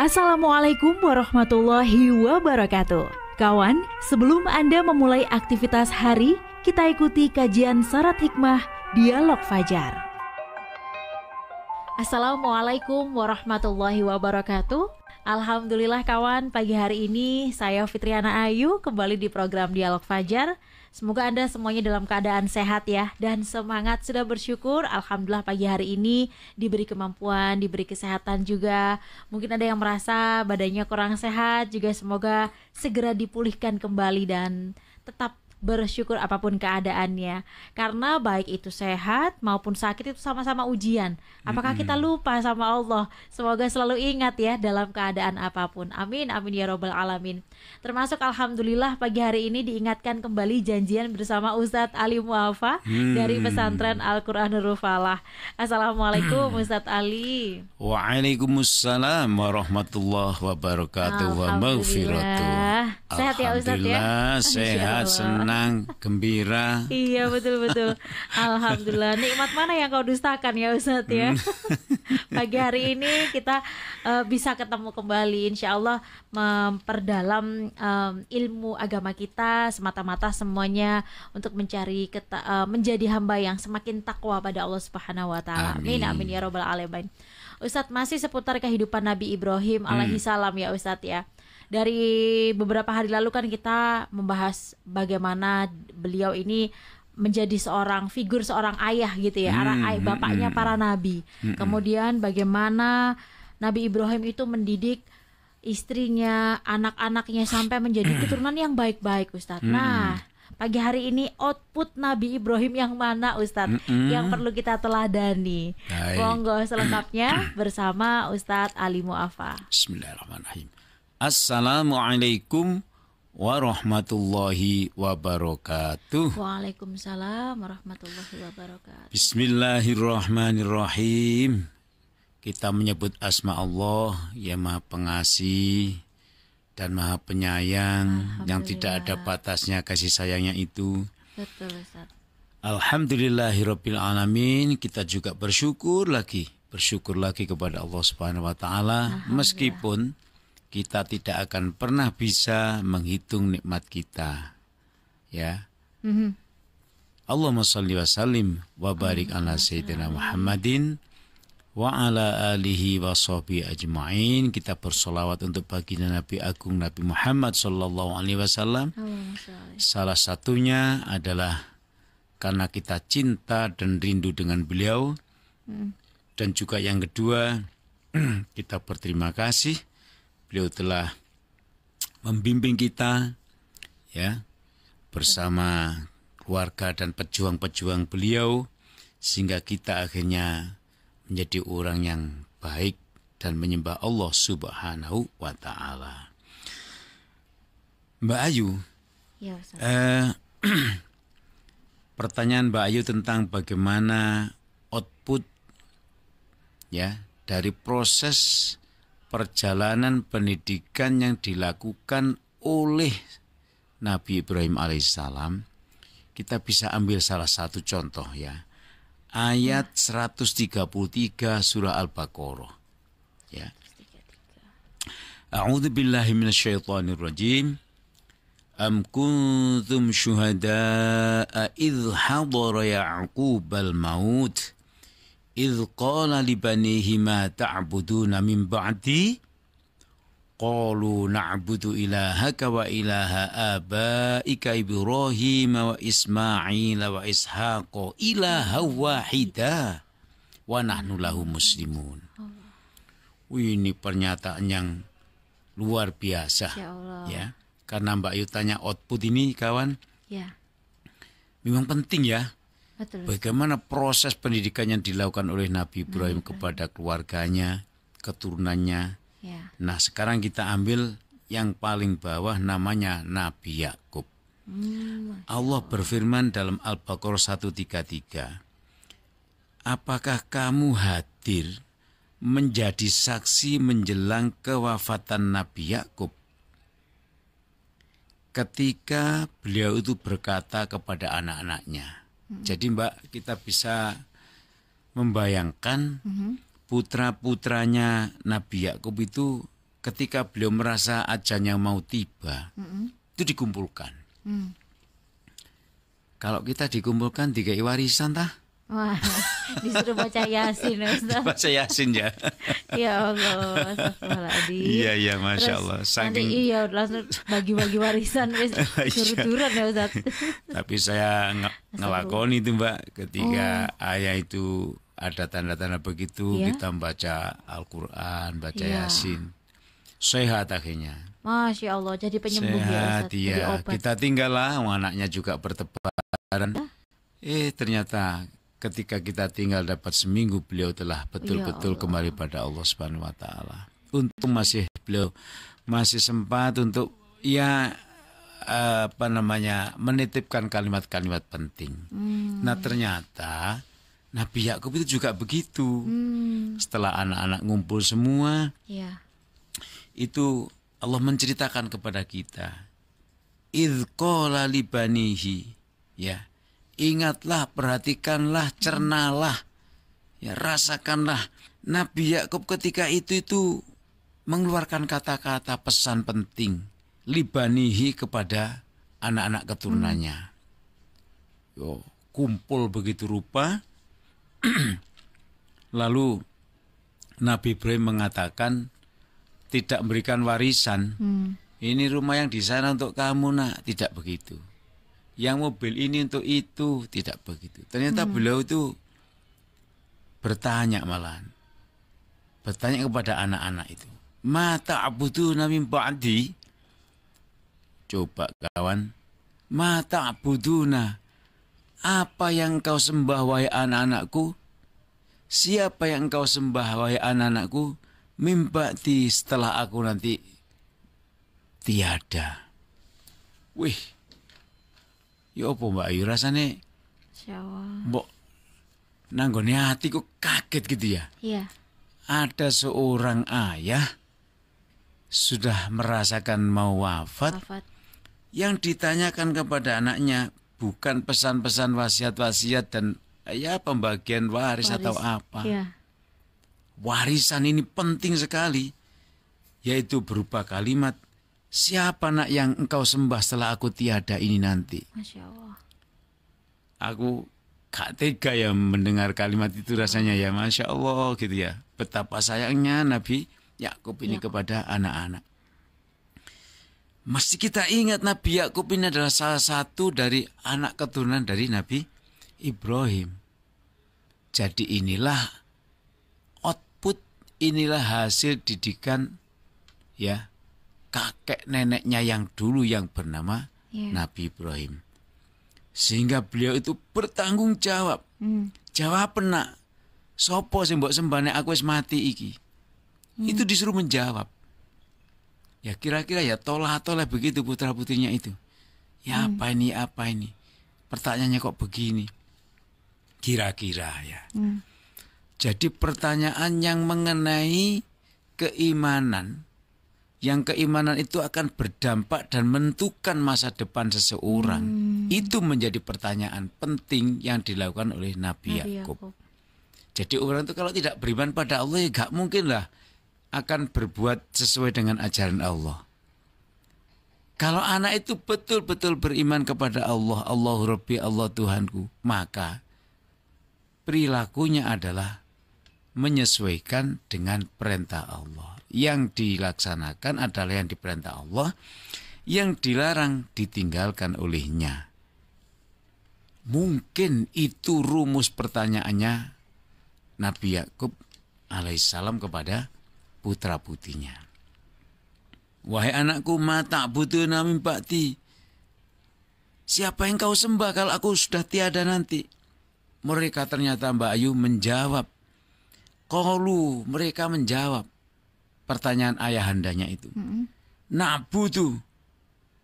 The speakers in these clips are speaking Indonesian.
Assalamualaikum warahmatullahi wabarakatuh. Kawan, sebelum Anda memulai aktivitas hari, kita ikuti kajian syarat hikmah Dialog Fajar. Assalamualaikum warahmatullahi wabarakatuh. Alhamdulillah kawan, pagi hari ini saya Fitriana Ayu kembali di program Dialog Fajar. Semoga Anda semuanya dalam keadaan sehat ya, dan semangat. Sudah bersyukur, Alhamdulillah pagi hari ini diberi kemampuan, diberi kesehatan juga. Mungkin ada yang merasa badannya kurang sehat, juga semoga segera dipulihkan kembali dan tetap bersyukur apapun keadaannya. Karena baik itu sehat maupun sakit itu sama-sama ujian. Apakah kita lupa sama Allah? Semoga selalu ingat ya dalam keadaan apapun. Amin, amin ya robbal alamin. Termasuk alhamdulillah pagi hari ini diingatkan kembali janjian bersama Ustadz Ali Muafa dari pesantren Al-Quranul Falah. Assalamualaikum Ustadz Ali. Waalaikumsalam warahmatullahi wabarakatuh wa maghfiratuh. Sehat ya Ustadz ya? Sehat, senang, gembira. Iya betul-betul. Alhamdulillah. Nikmat mana yang kau dustakan ya Ustadz ya? Pagi hari ini kita bisa ketemu kembali, insya Allah memperdalam ilmu agama kita semata-mata semuanya untuk mencari menjadi hamba yang semakin takwa pada Allah Subhanahu Wa Taala. Amin, amin ya robbal alamin. Ustadz, masih seputar kehidupan Nabi Ibrahim alaihi salam ya Ustadz ya. Dari beberapa hari lalu kan kita membahas bagaimana beliau ini menjadi seorang ayah gitu ya, bapaknya para nabi. Kemudian bagaimana Nabi Ibrahim itu mendidik istrinya, anak-anaknya sampai menjadi keturunan yang baik-baik, Ustadz. Nah, pagi hari ini output Nabi Ibrahim yang mana Ustadz yang perlu kita teladani? Monggo selengkapnya bersama Ustadz Ali Muafa. Bismillahirrahmanirrahim. Assalamualaikum warahmatullahi wabarakatuh. Waalaikumsalam warahmatullahi wabarakatuh. Bismillahirrahmanirrahim. Kita menyebut asma Allah yang Maha Pengasih dan Maha Penyayang, yang tidak ada batasnya kasih sayangnya itu. Betul Ustaz. Alhamdulillahirabbil alamin. Kita juga bersyukur lagi kepada Allah Subhanahu wa taala, meskipun kita tidak akan pernah bisa menghitung nikmat kita. Ya. Allahumma shalli wa sallim wa barik ala sayyidina Muhammadin wa ala alihi wa sahbihi ajma'in. Kita bersolawat untuk baginda Nabi Agung Nabi Muhammad sallallahu alaihi wasallam. Salah satunya adalah karena kita cinta dan rindu dengan beliau. Dan juga yang kedua, kita berterima kasih beliau telah membimbing kita ya bersama keluarga dan pejuang-pejuang beliau, sehingga kita akhirnya menjadi orang yang baik dan menyembah Allah Subhanahu wa taala. Mbak Ayu, ya, pertanyaan Mbak Ayu tentang bagaimana output ya dari proses perjalanan pendidikan yang dilakukan oleh Nabi Ibrahim alaihissalam. Kita bisa ambil salah satu contoh ya. Ayat 133 surah Al-Baqarah. Ya. A'udzu billahi minasyaitonir rajim. Am kuntum syuhada'a idh hadara Ya'qubal maut idh qala li banihi ma ta'buduna min ba'di qalu na'budu ilahaka wa ilaha abaika Ibrahim wa Ismail wa Ishaqa ilaha wahida wa nahnu lahu muslimun. Ini pernyataan yang luar biasa ya. Karena Mbak Ayu tanya output ini kawan ya, memang penting ya. betul. Bagaimana proses pendidikan yang dilakukan oleh Nabi Ibrahim kepada keluarganya, keturunannya. Ya. Nah, sekarang kita ambil yang paling bawah, namanya Nabi Yakub. Allah berfirman dalam Al-Baqarah 133. Apakah kamu hadir menjadi saksi menjelang kewafatan Nabi Yakub? Ketika beliau itu berkata kepada anak-anaknya. Jadi Mbak, kita bisa membayangkan putra-putranya Nabi Yakub itu ketika beliau merasa ajalnya mau tiba, itu dikumpulkan. Kalau kita dikumpulkan dikai warisan tah? Wah, disuruh baca Yasin Ustaz. Baca Yasin ya. Ya Allah, astagfirullahaladzim. Iya, Masya Allah. Nanti iya langsung bagi-bagi warisan wis turut-turut ya Ustaz. Tapi saya ngelakoni itu Mbak, ketika ayah itu ada tanda-tanda begitu, kita baca Al-Quran, baca Yasin. Sehat akhirnya. Masya Allah, jadi penyembuh sehat, ya iya. Ustaz. Kita tinggal lah, anaknya juga bertebaran. Ternyata ketika kita tinggal dapat seminggu, beliau telah betul-betul kembali pada Allah Subhanahu wa taala. Untung beliau masih sempat untuk menitipkan kalimat-kalimat penting. Nah, ternyata Nabi Yakub itu juga begitu. Setelah anak-anak ngumpul semua, itu Allah menceritakan kepada kita, idz qala li banihi, ya. Ingatlah, perhatikanlah, cernalah, ya, rasakanlah. Nabi Yakub ketika itu mengeluarkan kata-kata pesan penting libanihi kepada anak-anak keturunannya. Kumpul begitu rupa. Lalu Nabi Ibrahim mengatakan tidak memberikan warisan. Ini rumah yang di sana untuk kamu nak, tidak begitu. Yang mobil ini untuk itu, tidak begitu. Ternyata beliau itu bertanya malahan. Bertanya kepada anak-anak itu. Ma ta'buduna min ba'di? Coba kawan. Ma ta'buduna? Apa yang kau sembah wahai anak-anakku? Siapa yang kau sembah wahai anak-anakku? Min ba'di, setelah aku nanti tiada. Wih. Ya apa Mbak Ayu rasanya mbok nanggone hati kok kaget gitu ya. Iya. Ada seorang ayah sudah merasakan mau wafat. Yang ditanyakan kepada anaknya bukan pesan-pesan wasiat-wasiat dan pembagian waris atau apa. Iya. Warisan ini penting sekali, yaitu berupa kalimat, siapa nak yang engkau sembah setelah aku tiada ini nanti? Masya Allah. Aku gak tega ya mendengar kalimat itu rasanya ya. Masya Allah gitu ya. Betapa sayangnya Nabi Yakub ini kepada anak-anak. Mesti kita ingat Nabi Yakub ini adalah salah satu dari anak keturunan dari Nabi Ibrahim. Jadi inilah output, inilah hasil didikan ya kakek neneknya yang dulu yang bernama Nabi Ibrahim. Sehingga beliau itu bertanggung jawab. Jawab nak, sopo sing mbok sembah nek aku wis mati iki. Itu disuruh menjawab. Ya kira-kira ya toleh begitu putra-putrinya itu. Ya apa ini? Pertanyaannya kok begini? Kira-kira ya. Jadi pertanyaan yang mengenai keimanan, yang keimanan itu akan berdampak dan menentukan masa depan seseorang. Itu menjadi pertanyaan penting yang dilakukan oleh Nabi Yakub. Jadi orang itu kalau tidak beriman pada Allah, ya gak mungkin lah akan berbuat sesuai dengan ajaran Allah. Kalau anak itu betul-betul beriman kepada Allah, Allahu Rabbi, Allah Tuhanku, maka perilakunya adalah menyesuaikan dengan perintah Allah. Yang dilaksanakan adalah yang diperintah Allah, yang dilarang ditinggalkan olehnya. Mungkin itu rumus pertanyaannya Nabi Yakub alaihissalam kepada putra-putrinya. Wahai anakku, ma ta'buduna min ba'di? Siapa yang kau sembah kalau aku sudah tiada nanti? Mereka ternyata Mbak Ayu menjawab. Qalu, mereka menjawab pertanyaan ayahandanya itu. Na'budu,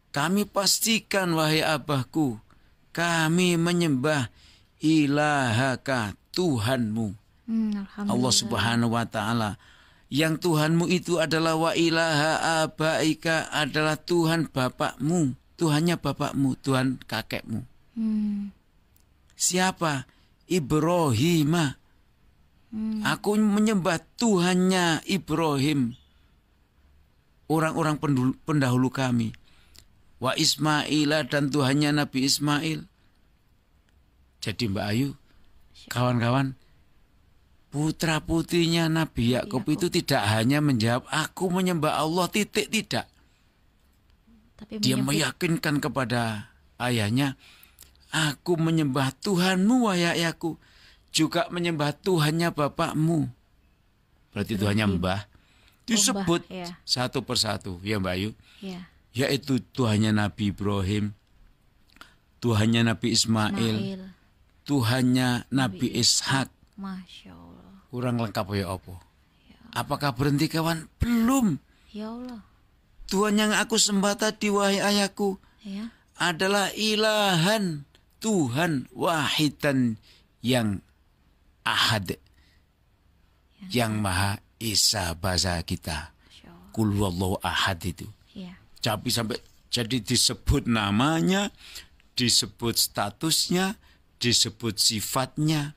kami pastikan wahai abahku, kami menyembah ilahaka, Tuhanmu. Allah Subhanahu wa ta'ala. Yang Tuhanmu itu adalah wa ilaha abaika, adalah Tuhan bapakmu, Tuhannya bapakmu, Tuhan kakekmu. Siapa? Ibrahim. Aku menyembah Tuhannya Ibrahim. orang-orang pendahulu kami. Wa Ismaila, dan Tuhannya Nabi Ismail. Jadi Mbak Ayu, kawan-kawan, putra-putrinya Nabi Yakub itu tidak hanya menjawab, aku menyembah Allah, titik, tidak. Tapi Dia meyakinkan kepada ayahnya, aku menyembah Tuhanmu, wahai ayahku, juga menyembah Tuhannya bapakmu. Berarti Tuhannya Mbah. Disebut satu persatu, ya Mbak Ayu. Ya. Yaitu Tuhannya Nabi Ibrahim, Tuhannya Nabi Ismail, Tuhannya Nabi Ishak. Masya Allah. Kurang lengkap ya apa? Apakah berhenti kawan? Belum. Ya Allah. Tuhan yang aku sembah tadi, wahai ayahku, adalah ilahan, Tuhan wahidan yang ahad, yang maha esa bahasa kita. Qul huwallahu ahad itu. Tapi sampai jadi disebut namanya, disebut statusnya, disebut sifatnya,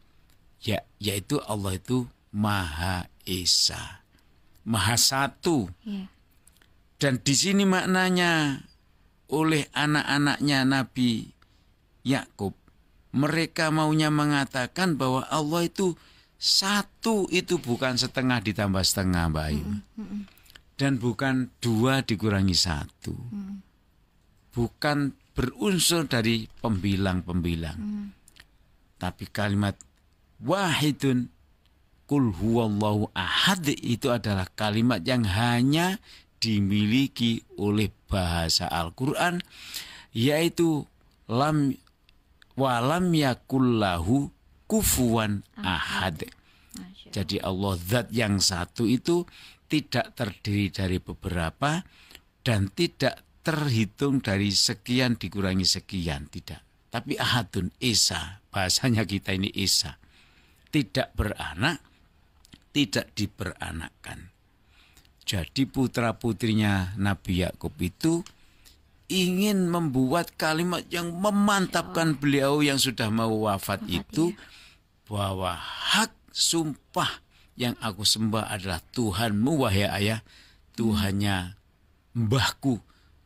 yaitu Allah itu Maha Esa, Maha Satu. Dan di sini maknanya oleh anak-anaknya Nabi Yakub, mereka maunya mengatakan bahwa Allah itu satu, itu bukan setengah ditambah setengah, Mbak Ayu. Dan bukan dua dikurangi satu. Bukan berunsur dari pembilang-pembilang. Tapi kalimat wahidun, qul huwallahu ahad, itu adalah kalimat yang hanya dimiliki oleh bahasa Al-Quran, yaitu walam yakullahu kufuwan ahad. Jadi Allah zat yang satu itu tidak terdiri dari beberapa dan tidak terhitung dari sekian dikurangi sekian, tidak. Tapi ahadun, esa, bahasanya kita ini esa. Tidak beranak, tidak diperanakkan. Jadi putra-putrinya Nabi Yakub itu ingin membuat kalimat yang memantapkan beliau yang sudah mau wafat itu, bahwa hak sumpah yang aku sembah adalah Tuhanmu, wahai ayah, Tuhannya mbahku,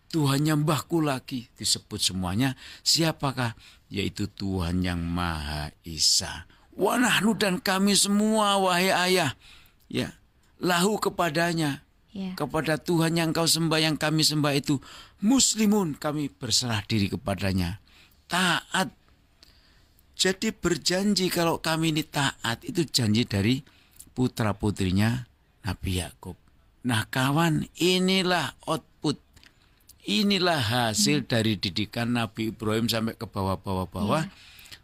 Tuhannya mbahku lagi, disebut semuanya. Siapakah? Yaitu Tuhan yang Maha Esa. Wa nahnu, dan kami semua, wahai ayah, ya, lahu kepadanya, kepada Tuhan yang kau sembah, yang kami sembah itu, muslimun, kami berserah diri kepadanya, taat. Jadi berjanji kalau kami ini taat, itu janji dari putra-putrinya Nabi Yakub. Nah kawan, inilah output, inilah hasil dari didikan Nabi Ibrahim sampai ke bawah-bawah,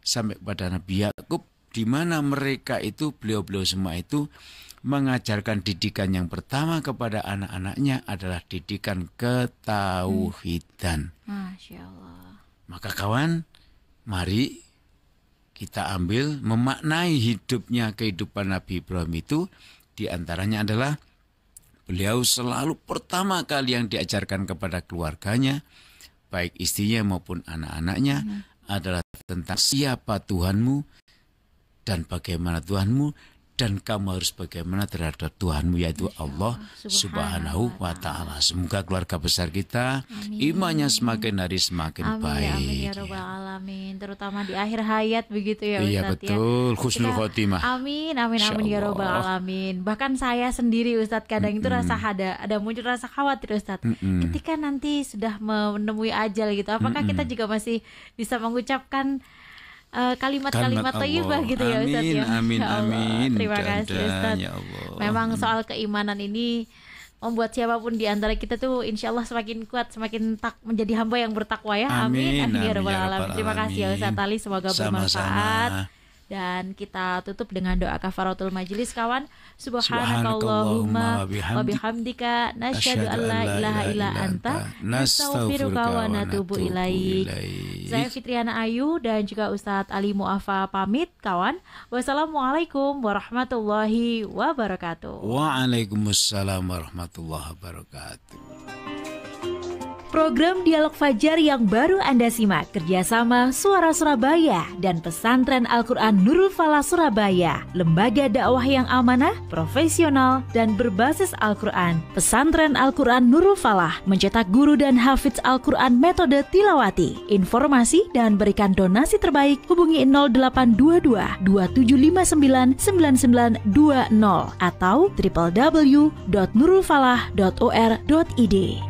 sampai pada Nabi Yakub, di mana mereka itu, beliau-beliau semua itu mengajarkan didikan yang pertama kepada anak-anaknya adalah didikan ketauhidan. Masya Allah. Maka kawan, mari kita ambil memaknai hidupnya, kehidupan Nabi Ibrahim itu, diantaranya adalah beliau selalu pertama kali yang diajarkan kepada keluarganya, baik istrinya maupun anak-anaknya, adalah tentang siapa Tuhanmu dan bagaimana Tuhanmu, dan kamu harus bagaimana terhadap Tuhanmu, yaitu Allah Subhanahu wa Ta'ala. Semoga keluarga besar kita imannya semakin hari semakin baik. Amin ya Rabbal Alamin. Terutama di akhir hayat begitu ya Ustaz. Iya betul, husnul khotimah. Amin ya Rabbal Alamin. Bahkan saya sendiri Ustaz kadang itu rasa ada muncul rasa khawatir Ustaz. Ketika nanti sudah menemui ajal gitu, apakah kita juga masih bisa mengucapkan kalimat-kalimat thayyibah gitu ya Ustaz ya. Amin, amin. Terima kasih Ustaz. Ya Allah. Memang soal keimanan ini membuat siapapun di antara kita tuh insya Allah semakin kuat, semakin menjadi hamba yang bertakwa ya. Amin ya Rabbal Alamin. Terima kasih ya Ustaz Ali, semoga bermanfaat. Dan kita tutup dengan doa kafaratul majlis kawan. Subhanakallahumma wa bihamdika nasyhadu an la ilaha illa anta nastaghfiruka wa natubu ilaik. Saya Fitriana Ayu dan juga Ustadz Ali Mu'afa pamit kawan. Wassalamualaikum warahmatullahi wabarakatuh. Waalaikumsalam warahmatullahi wabarakatuh. Program Dialog Fajar yang baru Anda simak kerjasama Suara Surabaya dan Pesantren Al-Quran Nurul Falah Surabaya, lembaga dakwah yang amanah, profesional, dan berbasis Al-Quran. Pesantren Al-Quran Nurul Falah mencetak guru dan hafidz Al-Quran metode tilawati. Informasi dan berikan donasi terbaik hubungi 0822 2759 9920 atau www.nurulfalah.or.id.